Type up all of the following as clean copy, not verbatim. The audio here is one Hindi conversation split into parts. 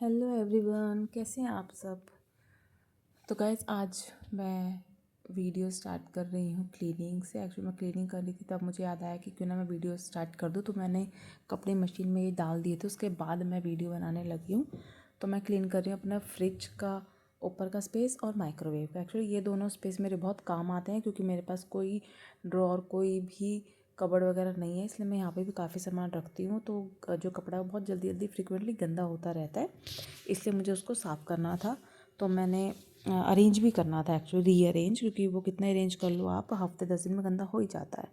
हेलो एवरीवन, कैसे हैं आप सब। तो गाइस आज मैं वीडियो स्टार्ट कर रही हूँ क्लीनिंग से। एक्चुअली मैं क्लीनिंग कर रही थी, तब मुझे याद आया कि क्यों ना मैं वीडियो स्टार्ट कर दूँ। तो मैंने कपड़े मशीन में ये डाल दिए थे, उसके बाद मैं वीडियो बनाने लगी हूँ। तो मैं क्लीन कर रही हूँ अपना फ्रिज का ऊपर का स्पेस और माइक्रोवेव का। एक्चुअली ये दोनों स्पेस मेरे बहुत काम आते हैं, क्योंकि मेरे पास कोई ड्रॉर कोई भी कबर्ड वगैरह नहीं है, इसलिए मैं यहाँ पे भी काफ़ी सामान रखती हूँ। तो जो कपड़ा है बहुत जल्दी जल्दी फ्रिक्वेंटली गंदा होता रहता है, इसलिए मुझे उसको साफ़ करना था। तो मैंने अरेंज भी करना था, एक्चुअली रीअरेंज, क्योंकि वो कितना अरेंज कर लो आप, हफ्ते 10 दिन में गंदा हो ही जाता है।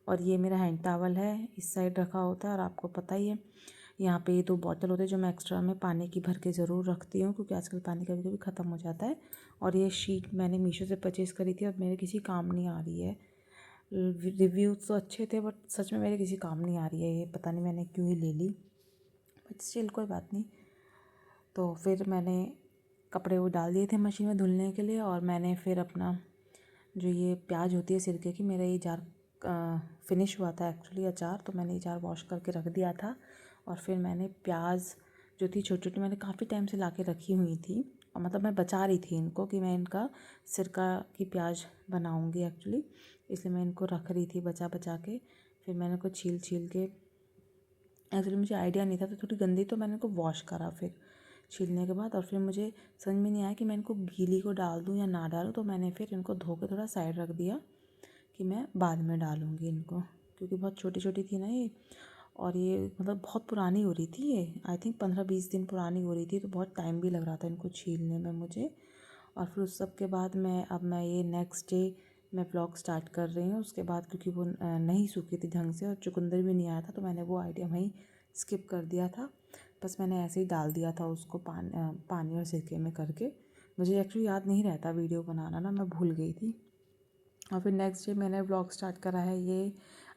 और ये मेरा हैंड टावल है, इस साइड रखा होता है। और आपको पता ही है, यहाँ पे ये 2 बॉटल होते हैं जो मैं एक्स्ट्रा में पानी की भर के ज़रूर रखती हूँ, क्योंकि आजकल पानी कभी कभी ख़त्म हो जाता है। और ये शीट मैंने मीशो से परचेज़ करी थी और मेरे किसी काम नहीं आ रही है। रिव्यूज़ तो अच्छे थे, बट सच में मेरे किसी काम नहीं आ रही है। ये पता नहीं मैंने क्यों ही ले ली, बट स्टिल कोई बात नहीं। तो फिर मैंने कपड़े वो डाल दिए थे मशीन में धुलने के लिए। और मैंने फिर अपना जो ये प्याज होती है सिरके की, मेरा ये जार फिनिश हुआ था एक्चुअली अचार, तो मैंने ये जार वॉश करके रख दिया था। और फिर मैंने प्याज जो थी छोटी छोटी, मैंने काफ़ी टाइम से ला के रखी हुई थी, और मतलब मैं बचा रही थी इनको कि मैं इनका सिरका की प्याज बनाऊंगी एक्चुअली, इसलिए मैं इनको रख रही थी बचा बचा के। फिर मैंने इनको छील छील के, एक्चुअली मुझे आइडिया नहीं था, तो थोड़ी गंदी, तो मैंने इनको वॉश करा फिर छीलने के बाद। और फिर मुझे समझ में नहीं आया कि मैं इनको गीली को डाल दूँ या ना डालूँ, तो मैंने फिर इनको धो के थोड़ा साइड रख दिया कि मैं बाद में डालूँगी इनको, क्योंकि बहुत छोटी छोटी थी ना ये। और ये मतलब बहुत पुरानी हो रही थी, ये आई थिंक 15-20 दिन पुरानी हो रही थी, तो बहुत टाइम भी लग रहा था इनको छीलने में मुझे। और फिर उस सब के बाद मैं ये नेक्स्ट डे मैं व्लॉग स्टार्ट कर रही हूँ। उसके बाद क्योंकि वो नहीं सूखी थी ढंग से और चुकंदर भी नहीं आया था, तो मैंने वो आइडिया वहीं स्किप कर दिया था। बस मैंने ऐसे ही डाल दिया था उसको पानी और सिरके में करके। मुझे एक्चुअली याद नहीं रहता वीडियो बनाना ना, मैं भूल गई थी। और फिर नेक्स्ट डे मैंने व्लॉग स्टार्ट करा है, ये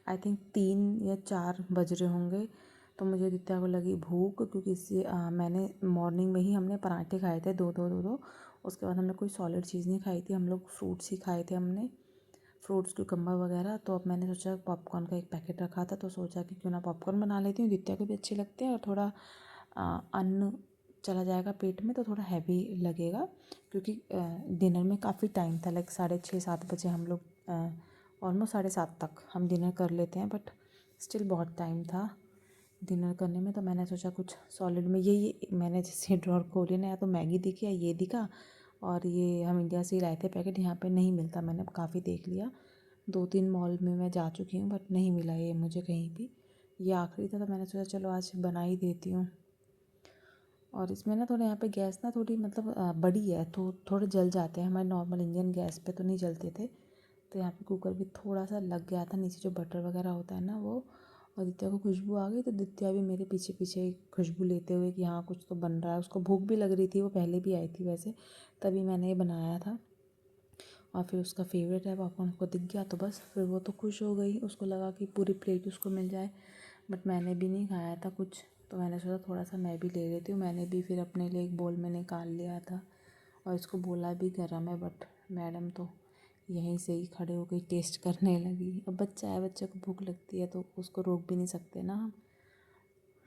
आई थिंक 3 या 4 बज रहे होंगे। तो मुझे दित्या को लगी भूख, क्योंकि इससे मैंने मॉर्निंग में ही हमने पराठे खाए थे दो। उसके बाद हमने कोई सॉलिड चीज़ नहीं खाई थी, हम लोग फ्रूट्स ही खाए थे हमने, फ्रूट्स क्यूकम्बर वगैरह। तो अब मैंने सोचा पॉपकॉर्न का एक पैकेट रखा था, तो सोचा कि क्यों ना पॉपकॉर्न बना लेती हूँ, दित्या को भी अच्छे लगते हैं और थोड़ा अन्न चला जाएगा पेट में, तो थोड़ा हैवी लगेगा। क्योंकि डिनर में काफ़ी टाइम था, लाइक 6:30-7 बजे हम लोग ऑलमोस्ट 7:30 तक हम डिनर कर लेते हैं, बट स्टिल बहुत टाइम था डिनर करने में। तो मैंने सोचा कुछ सॉलिड में ये मैंने जैसे ड्रॉर खोली ना, या तो मैगी दिखी या ये दिखा। और ये हम इंडिया से ही लाए थे पैकेट, यहाँ पे नहीं मिलता, मैंने काफ़ी देख लिया, 2-3 मॉल में मैं जा चुकी हूँ, बट नहीं मिला ये मुझे कहीं भी। ये आखिरी था, तो मैंने सोचा चलो आज बना ही देती हूँ। और इसमें ना थोड़ा यहाँ पे गैस ना थोड़ी मतलब बड़ी है, तो थोड़े जल जाते हैं, हमारे नॉर्मल इंडियन गैस पे तो नहीं जलते थे। तो यहाँ पे कुकर भी थोड़ा सा लग गया था नीचे, जो बटर वगैरह होता है ना वो। और दित्या को खुशबू आ गई, तो दित्या भी मेरे पीछे पीछे खुशबू लेते हुए कि हाँ कुछ तो बन रहा है। उसको भूख भी लग रही थी, वो पहले भी आई थी वैसे, तभी मैंने ये बनाया था। और फिर उसका फेवरेट है पॉपकॉर्न, को दिख गया तो बस फिर वो तो खुश हो गई, उसको लगा कि पूरी प्लेट उसको मिल जाए। बट मैंने भी नहीं खाया था कुछ, तो मैंने सोचा थोड़ा सा मैं भी ले लेती हूँ। मैंने भी फिर अपने लिए एक बोल में निकाल लिया था, और इसको बोला भी गरम है, बट मैडम तो यहीं से ही खड़े हो गई, टेस्ट करने लगी। अब बच्चा है, बच्चे को भूख लगती है, तो उसको रोक भी नहीं सकते ना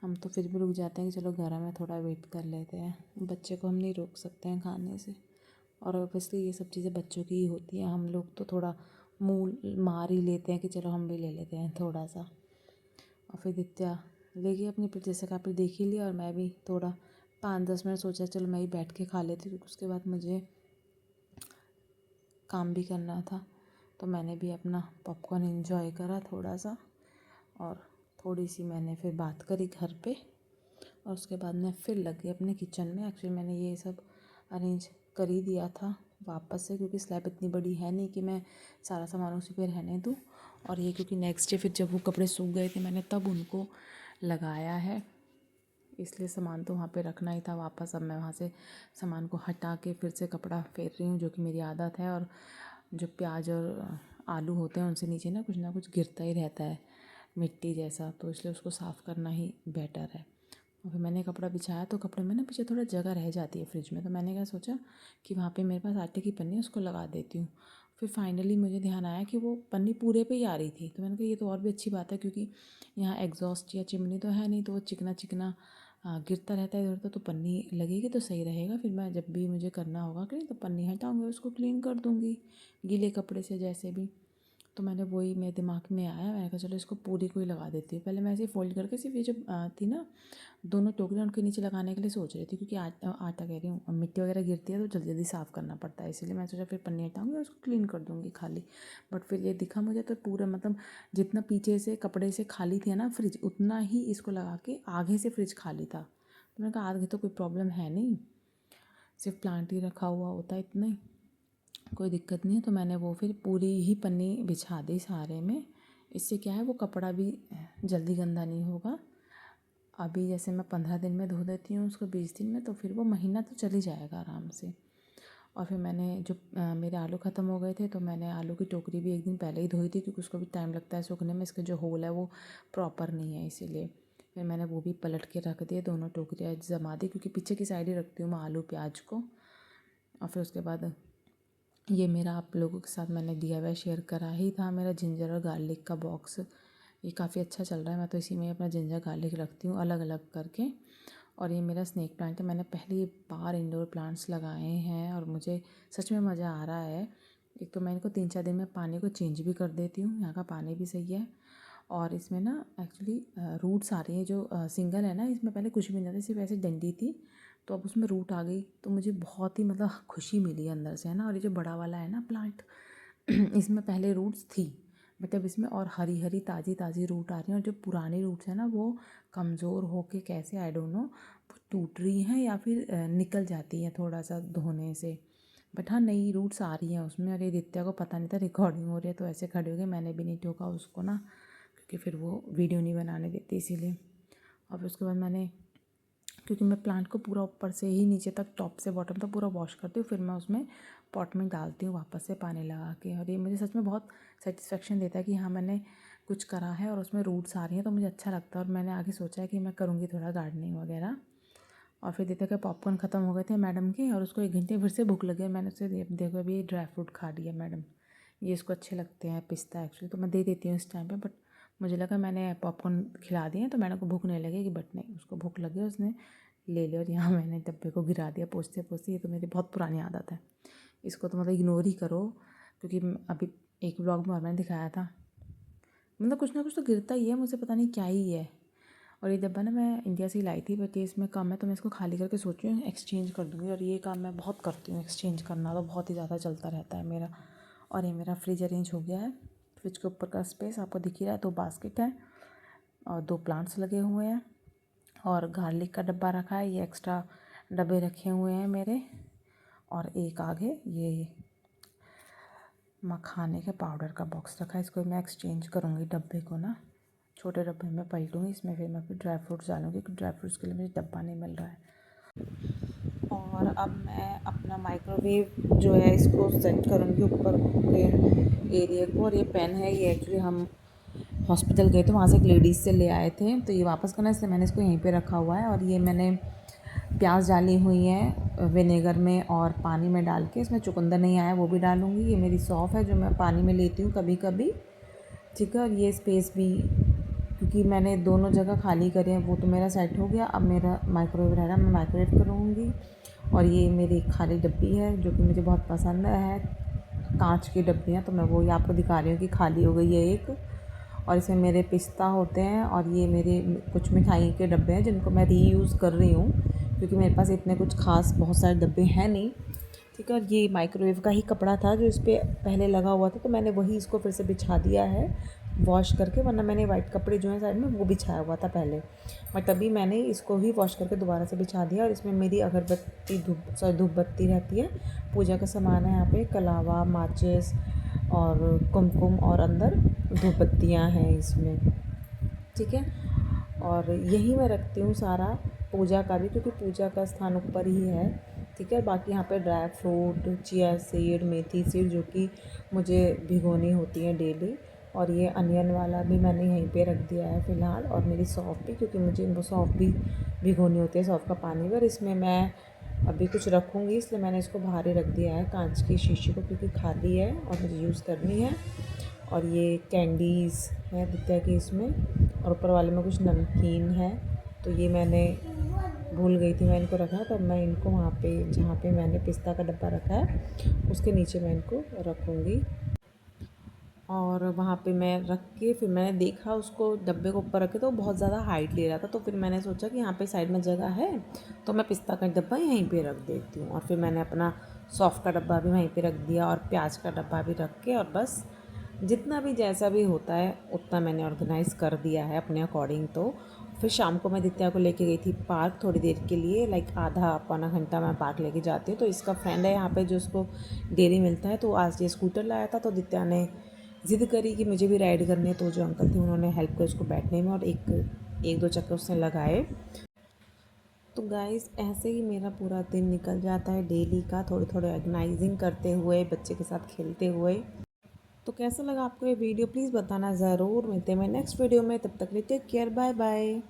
हम तो फिर भी रुक जाते हैं कि चलो गरम है, थोड़ा वेट कर लेते हैं। बच्चे को हम नहीं रोक सकते हैं खाने से, और ऑब्वियसली ये सब चीज़ें बच्चों की ही होती हैं। हम लोग तो थोड़ा मुँह मार ही लेते हैं कि चलो हम भी ले लेते हैं थोड़ा सा। और फिर दित्या ले गई अपनी प्लेट, जैसे कि आपने देख ही लिया। और मैं भी थोड़ा 5-10 मिनट सोचा चलो मैं ही बैठ के खा लेती हूँ, क्योंकि उसके बाद मुझे काम भी करना था। तो मैंने भी अपना पॉपकॉर्न एंजॉय करा थोड़ा सा, और थोड़ी सी मैंने फिर बात करी घर पे। और उसके बाद मैं फिर लग गई अपने किचन में। एक्चुअली मैंने ये सब अरेंज कर ही दिया था वापस से, क्योंकि स्लैब इतनी बड़ी है नहीं कि मैं सारा सामान उसी पे रहने दूँ। और ये क्योंकि नेक्स्ट डे फिर जब वो कपड़े सूख गए थे, मैंने तब उनको लगाया है, इसलिए सामान तो वहाँ पे रखना ही था वापस। अब मैं वहाँ से सामान को हटा के फिर से कपड़ा फेर रही हूँ, जो कि मेरी आदत है। और जो प्याज और आलू होते हैं उनसे नीचे ना कुछ गिरता ही रहता है मिट्टी जैसा, तो इसलिए उसको साफ़ करना ही बेटर है। और फिर मैंने कपड़ा बिछाया, तो कपड़े में ना पीछे थोड़ा जगह रह जाती है फ्रिज में, तो मैंने क्या सोचा कि वहाँ पे मेरे पास आटे की पन्नी है, उसको लगा देती हूँ। फिर फाइनली मुझे ध्यान आया कि वो पन्नी पूरे पे ही आ रही थी, तो मैंने कहा ये तो और भी अच्छी बात है, क्योंकि यहाँ एग्जॉस्ट या चिमनी तो है नहीं, तो वो चिकना चिकना गिरता रहता है इधर तो पन्नी लगेगी तो सही रहेगा। फिर मैं जब भी मुझे करना होगा क्लीन तो पन्नी हटाऊँगी, उसको क्लीन कर दूँगी गीले कपड़े से जैसे भी। तो मैंने वही मेरे दिमाग में आया, मैंने कहा चलो इसको पूरी को ही लगा देती हूँ। पहले मैं ऐसे ही फोल्ड करके सिर्फ ये जो थी ना दोनों टोकरियाँ उनके नीचे लगाने के लिए सोच रही थी, क्योंकि आटा कह रही हूँ, मिट्टी वगैरह गिरती है तो जल्दी जल्दी साफ़ करना पड़ता है, इसीलिए मैं सोचा फिर पन्नी हटाऊँगी और उसको क्लीन कर दूँगी खाली। बट फिर ये दिखा मुझे तो पूरा मतलब जितना पीछे से कपड़े से खाली थी ना फ्रिज, उतना ही इसको लगा के आगे से फ्रिज खाली था। तो मैंने कहा आगे तो कोई प्रॉब्लम है नहीं, सिर्फ प्लांट ही रखा हुआ होता है, इतना ही कोई दिक्कत नहीं है। तो मैंने वो फिर पूरी ही पन्नी बिछा दी सारे में। इससे क्या है वो कपड़ा भी जल्दी गंदा नहीं होगा। अभी जैसे मैं 15 दिन में धो देती हूँ उसको, 20 दिन में, तो फिर वो महीना तो चल ही जाएगा आराम से। और फिर मैंने जो मेरे आलू ख़त्म हो गए थे तो मैंने आलू की टोकरी भी एक दिन पहले ही धोई थी, क्योंकि उसको भी टाइम लगता है सूखने में, इसके जो होल है वो प्रॉपर नहीं है इसीलिए। फिर मैंने वो भी पलट के रख दिए, दोनों टोकरियाँ जमा दी, क्योंकि पीछे की साइड ही रखती हूँ मैं आलू प्याज को। और फिर उसके बाद ये मेरा आप लोगों के साथ मैंने DIY शेयर करा ही था, मेरा जिंजर और गार्लिक का बॉक्स। ये काफ़ी अच्छा चल रहा है, मैं तो इसी में अपना जिंजर गार्लिक रखती हूँ अलग अलग करके। और ये मेरा स्नेक प्लांट है, मैंने पहली बार इंडोर प्लांट्स लगाए हैं और मुझे सच में मज़ा आ रहा है। एक तो मैं इनको 3-4 दिन में पानी को चेंज भी कर देती हूँ, यहाँ का पानी भी सही है। और इसमें ना एक्चुअली रूट्स आ रही हैं, जो सिंगल है ना इसमें पहले कुछ भी नहीं था, सिर्फ ऐसे डंडी थी, तो अब उसमें रूट आ गई, तो मुझे बहुत ही मतलब खुशी मिली अंदर से, है ना। और ये जो बड़ा वाला है ना प्लांट इसमें पहले रूट्स थी, मतलब इसमें और हरी हरी ताज़ी ताज़ी रूट आ रही हैं। और जो पुरानी रूट्स हैं ना वो कमज़ोर होके कैसे आई डोंट नो वो टूट रही हैं या फिर निकल जाती हैं थोड़ा सा धोने से। बट हाँ नई रूट्स आ रही हैं उसमें। और ये दित्या को पता नहीं था रिकॉर्डिंग हो रही है, तो ऐसे खड़े हो गए, मैंने भी नहीं टोका उसको ना, क्योंकि फिर वो वीडियो नहीं बनाने देती इसीलिए। और फिर उसके बाद मैंने, क्योंकि मैं प्लांट को पूरा ऊपर से ही नीचे तक टॉप से बॉटम तक पूरा वॉश करती हूँ, फिर मैं उसमें पॉट में डालती हूँ वापस से पानी लगा के। और ये मुझे सच में बहुत सेटिस्फेक्शन देता है कि हाँ मैंने कुछ करा है और उसमें रूट्स आ रही हैं, तो मुझे अच्छा लगता है। और मैंने आगे सोचा है कि मैं करूँगी थोड़ा गार्डनिंग वगैरह। और फिर देखते कि पॉपकॉर्न ख़त्म हो गए थे मैडम के, और उसको 1 घंटे फिर से भूख लगी, मैंने उससे देखो अभी ये ड्राई फ्रूट खा लिया मैडम, ये इसको अच्छे लगते हैं पिस्ता एक्चुअली, तो मैं दे देती हूँ इस टाइम पे। बट मुझे लगा मैंने पॉपकॉर्न खिला दिए तो मैडम को भूख नहीं लगेगी, बट नहीं, उसको भूख लगी, उसने ले लिया। और यहाँ मैंने डब्बे को गिरा दिया पोंछते पोंछते। ये तो मेरी बहुत पुरानी आदत है, इसको तो मतलब इग्नोर ही करो, क्योंकि अभी एक व्लॉग में और मैंने दिखाया था, मतलब कुछ ना कुछ तो गिरता ही है, मुझे पता नहीं क्या ही है। और ये डब्बा ना मैं इंडिया से ही लाई थी, बट ये इसमें कम है तो मैं इसको खाली करके सोच रही हूँ एक्सचेंज कर दूँगी। और ये काम मैं बहुत करती हूँ, एक्सचेंज करना तो बहुत ही ज़्यादा चलता रहता है मेरा। और ये मेरा फ्रिज अरेंज हो गया है, फ्रिज के ऊपर का स्पेस आपको दिख ही रहा है, 2 बास्केट है और 2 प्लांट्स लगे हुए हैं, और गार्लिक का डब्बा रखा है, ये एक्स्ट्रा डब्बे रखे हुए हैं मेरे। और एक आगे ये मखाने के पाउडर का बॉक्स रखा है, इसको मैं एक्सचेंज करूँगी डब्बे को ना, छोटे डब्बे में पलटूँगी, इसमें फिर मैं ड्राई फ्रूट्स डालूँगी, क्योंकि ड्राई फ्रूट्स के लिए मुझे डब्बा नहीं मिल रहा है। और अब मैं अपना माइक्रोवेव जो है इसको सेट करूँगी ऊपर के एरिया को। और ये पेन है, ये एक्चुअली हम हॉस्पिटल गए थे, वहाँ से एक लेडीज़ से ले आए थे, तो ये वापस करना है, इसलिए मैंने इसको यहीं पे रखा हुआ है। और ये मैंने प्याज डाली हुई है विनेगर में और पानी में डाल के, इसमें चुकंदर नहीं आया वो भी डालूँगी। ये मेरी सौंफ है जो मैं पानी में लेती हूँ कभी कभी, ठीक है। और ये स्पेस भी, क्योंकि मैंने दोनों जगह खाली करे हैं, वो तो मेरा सेट हो गया। अब मेरा माइक्रोवेव रह रहा, मैं माइक्रोवेव करूँगी। और ये मेरी खाली डब्बी है जो कि मुझे बहुत पसंद है, कांच की डब्बी है, तो मैं वो ही आपको दिखा रही हूँ कि खाली हो गई है एक। और इसमें मेरे पिस्ता होते हैं, और ये मेरे कुछ मिठाई के डब्बे हैं जिनको मैं रीयूज़ कर रही हूँ, क्योंकि मेरे पास इतने कुछ खास बहुत सारे डब्बे हैं नहीं, ठीक है। और ये माइक्रोवेव का ही कपड़ा था जो इस पर पहले लगा हुआ था, तो मैंने वही इसको फिर से बिछा दिया है वॉश करके, वरना मैंने वाइट कपड़े जो हैं साइड में वो बिछाया हुआ था पहले, बट तभी मैंने इसको ही वॉश करके दोबारा से बिछा दिया। और इसमें मेरी अगरबत्ती धूप बत्ती रहती है, पूजा का सामान है यहाँ पे, कलावा, माचिस और कुमकुम, और अंदर धूप बत्तियाँ हैं इसमें, ठीक है। और यही मैं रखती हूँ सारा पूजा का भी, क्योंकि पूजा का स्थान ऊपर ही है, ठीक है। बाकी यहाँ पे ड्राई फ्रूट, चिया सीड, मेथी सीड जो कि मुझे भिगोनी होती है डेली। और ये अनियन वाला भी मैंने यहीं पे रख दिया है फ़िलहाल। और मेरी सौंफ भी, क्योंकि मुझे वो सौंफ भी भिगोनी होती है, सौंफ का पानी भी। और इसमें मैं अभी कुछ रखूँगी, इसलिए मैंने इसको बाहर ही रख दिया है कांच की शीशी को, क्योंकि खाली है और मुझे यूज़ करनी है। और ये कैंडीज़ है दित्या की इसमें, और ऊपर वाले में कुछ नमकीन है, तो ये मैंने भूल गई थी मैं इनको रखना, तो अब मैं इनको वहाँ पे जहाँ पे मैंने पिस्ता का डब्बा रखा है उसके नीचे मैं इनको रखूँगी। और वहाँ पे मैं रख के फिर मैंने देखा उसको डब्बे को ऊपर रखे तो वो बहुत ज़्यादा हाइट ले रहा था, तो फिर मैंने सोचा कि यहाँ पे साइड में जगह है तो मैं पिस्ता का डब्बा यहीं पे रख देती हूँ। और फिर मैंने अपना सौफ़ का डब्बा भी वहीं पे रख दिया और प्याज का डब्बा भी रख के, और बस जितना भी जैसा भी होता है उतना मैंने ऑर्गेनाइज़ कर दिया है अपने अकॉर्डिंग। तो फिर शाम को मैं दित्या को लेके गई थी पार्क थोड़ी देर के लिए, लाइक आधा पौना घंटा मैं पार्क लेके जाती हूँ। तो इसका फ्रेंड है यहाँ पे जो उसको डेली मिलता है, तो आज ये स्कूटर लाया था तो दित्या ने ज़िद करी कि मुझे भी राइड करनी है। तो जो अंकल थे उन्होंने हेल्प कर उसको बैठने में और एक दो चक्कर उसने लगाए। तो गाइस ऐसे ही मेरा पूरा दिन निकल जाता है डेली का, थोड़े थोड़े ऑर्गेनाइजिंग करते हुए, बच्चे के साथ खेलते हुए। तो कैसा लगा आपको ये वीडियो प्लीज़ बताना ज़रूर। मिलते हैं मैं नेक्स्ट वीडियो में, तब तक के लिए टेक केयर, बाय बाय।